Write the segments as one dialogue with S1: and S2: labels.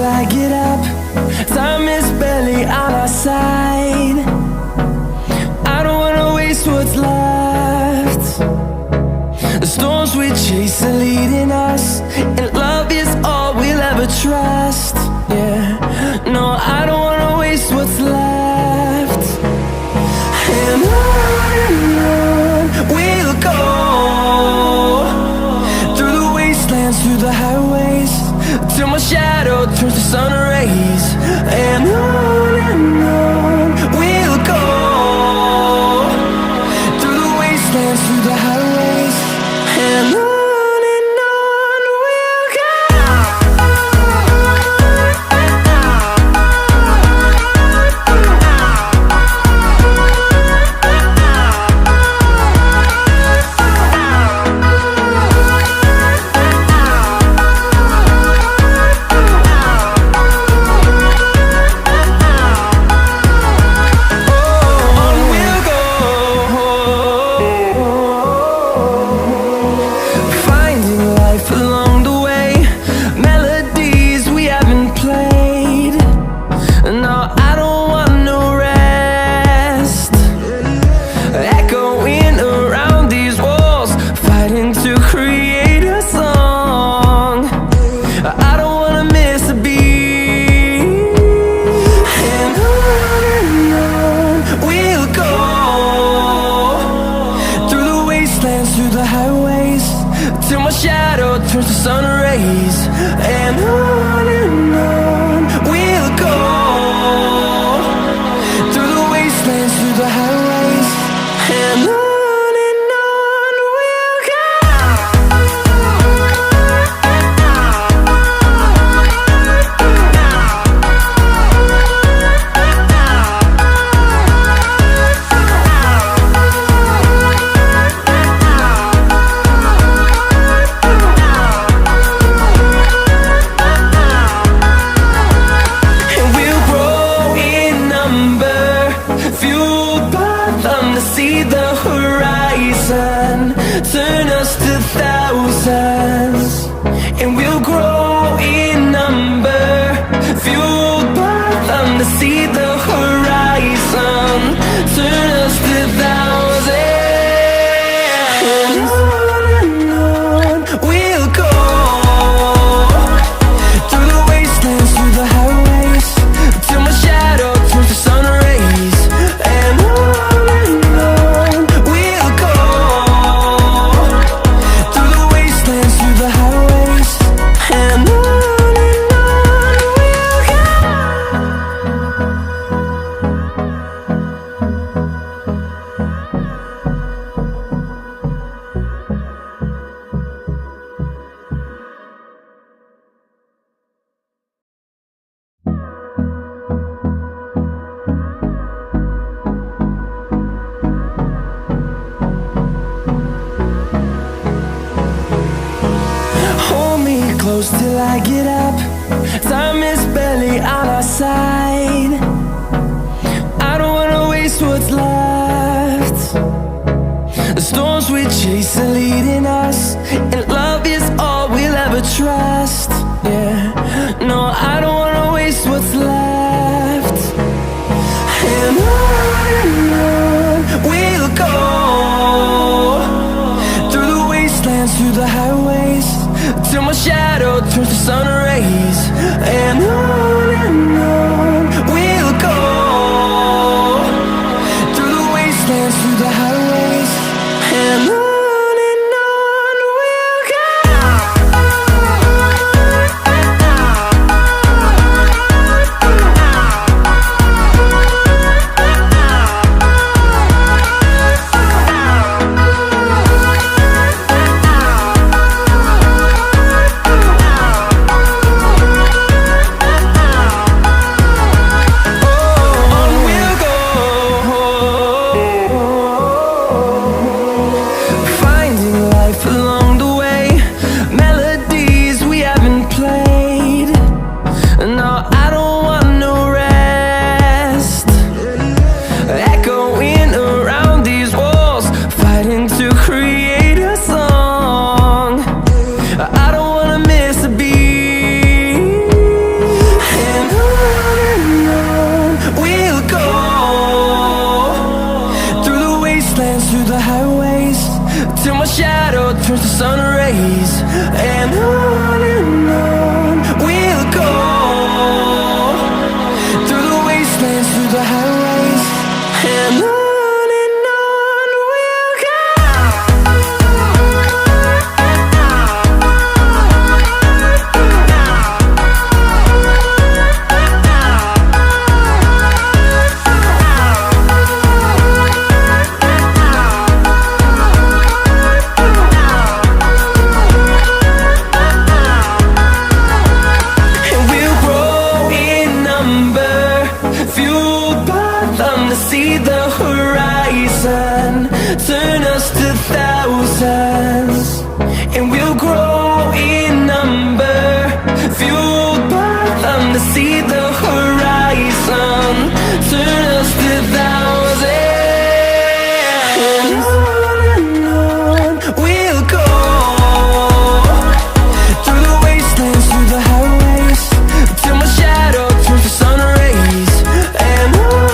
S1: I get up. Time is barely on our side. I don't wanna waste what's left. The storms we chase are leading us, and love is all we'll ever trust. Yeah, no, I don't wanna waste what's left. And on we'll go, through the wastelands, through the highways, till my shadow turns to sun rays. And on we'll go, through the wastelands, through the highways, and on we'll go. Through the highways, till my shadow turns to sun rays. And on we'll go, through the wastelands, through the highways, and on we'll go. See the horizon, turn us to thousands, and we'll grow in number, fueled by them. To see the horizon, turn us to thousands, and on we'll go, through the wastelands, through the highways, till my shadow turns to sun rays. And close till I get up. Time is barely on our side. I don't wanna waste what's left. The storms we chase are leading us, and love is all we'll ever trust. Yeah, no, I don't wanna waste what's left. And on we'll go, through the wastelands, through the highways, till my shadow turns to sun rays. And on we'll go, through the wastelands, through the highways, and on we'll go. turns to sun rays, and on we'll go, through the wastelands, through the highways, and on we'll go. See the horizon, turn us to thousands, and we'll grow in number, fueled by them to see the horizon, turn us to thousands, and on we'll go, through the wastelands, through the highways, till my shadow turns to sun rays, and on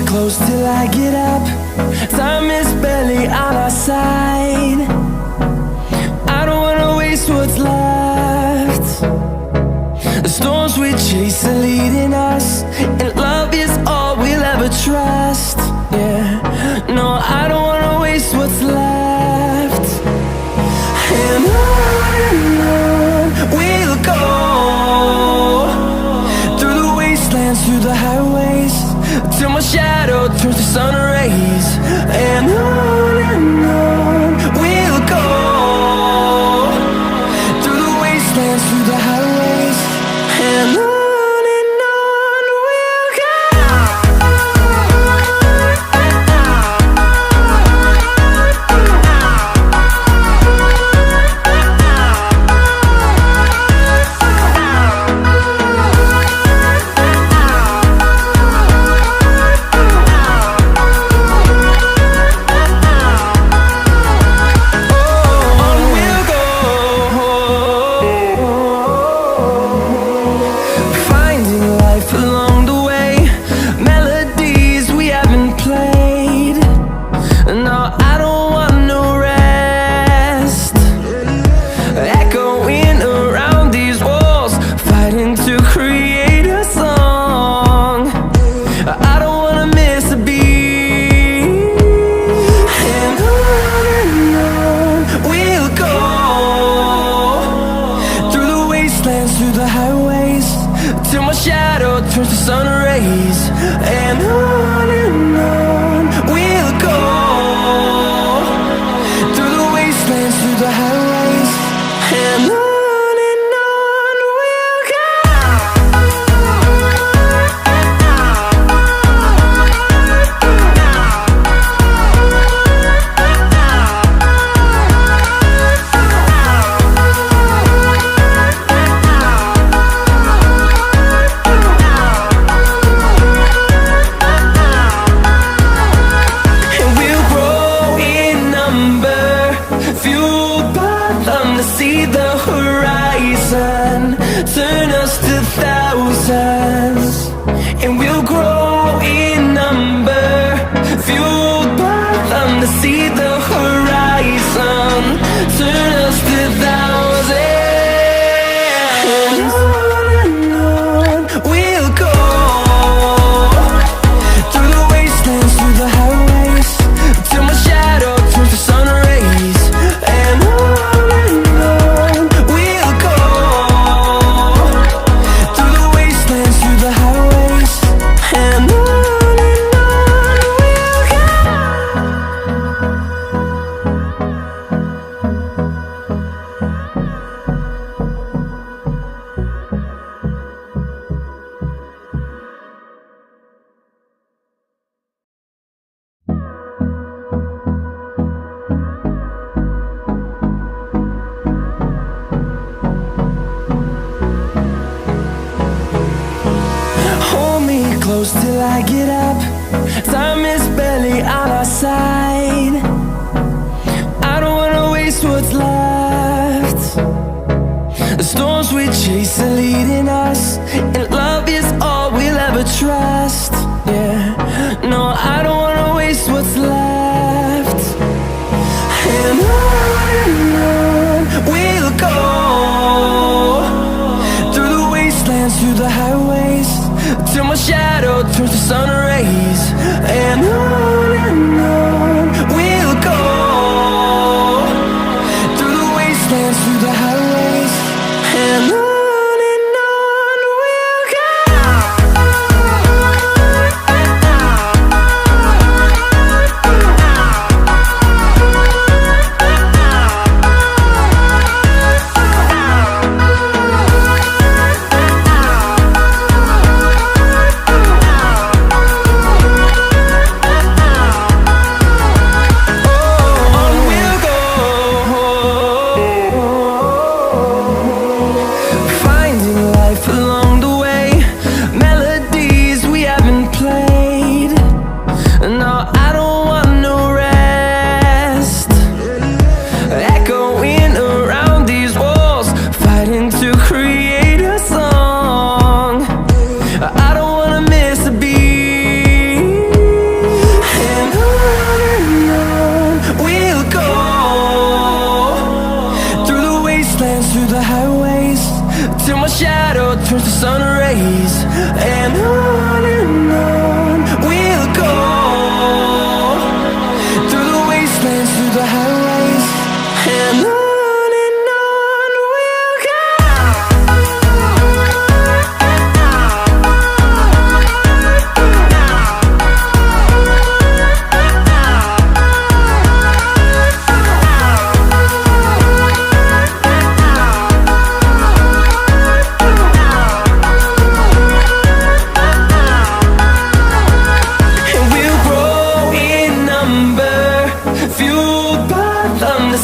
S1: close till I get up. Time is barely on our side. I don't wanna waste what's left. The storms we chase are leading us, and love is all we'll ever trust. Yeah, no, I don't wanna waste what's left. And on we'll go, through the wastelands, through the highways, till my shadow turns to sun rays, and on we'll go, through the wastelands, through the highways, and on we'll go. Through the highways, till my shadow turns to sun rays, and on we'll go, through the wastelands, through the highways, and on. till I get up. Time is barely on our side. I don't wanna waste what's left. The storms we chase are leading us, and love is all we'll ever trust. Yeah, no, I don't wanna waste what's left. And on we'll go, through the wastelands, through the highways, till my shadow turns to sun rays. And on we'll go, through the wastelands, through the highways, and on. Through the highways, till my shadow turns to sun rays. And on we'll go, through the wastelands, through the highways, and on.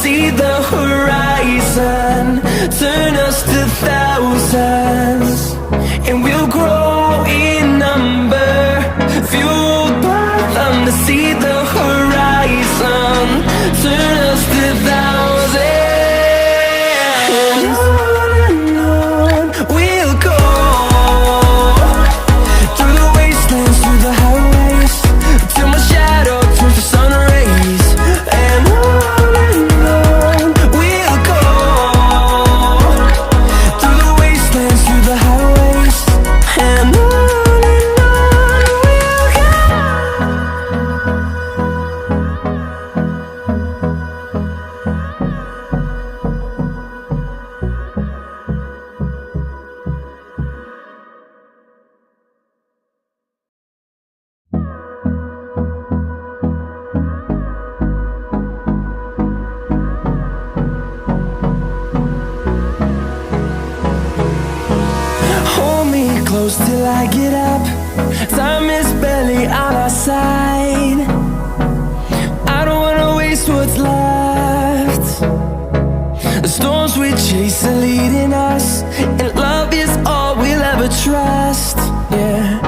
S1: See the horizon turn us to thousands, and we'll grow in number, fueled by them. To see the horizon turn us to thousands, and on we'll go, through the wastelands, through the highways, till my shadow turns to sun rays. And close till I get up. Time is barely on our side. I don't wanna waste what's left. The storms we chase are leading us, and love is all we'll ever trust. Yeah,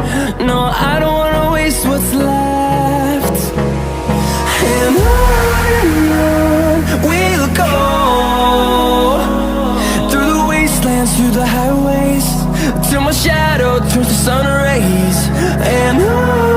S1: no, I don't wanna waste what's left. And on we'll go, through the wastelands, through the highways, till my shadow turns to sun rays. And on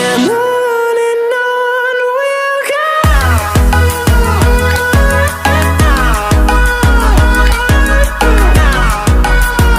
S1: and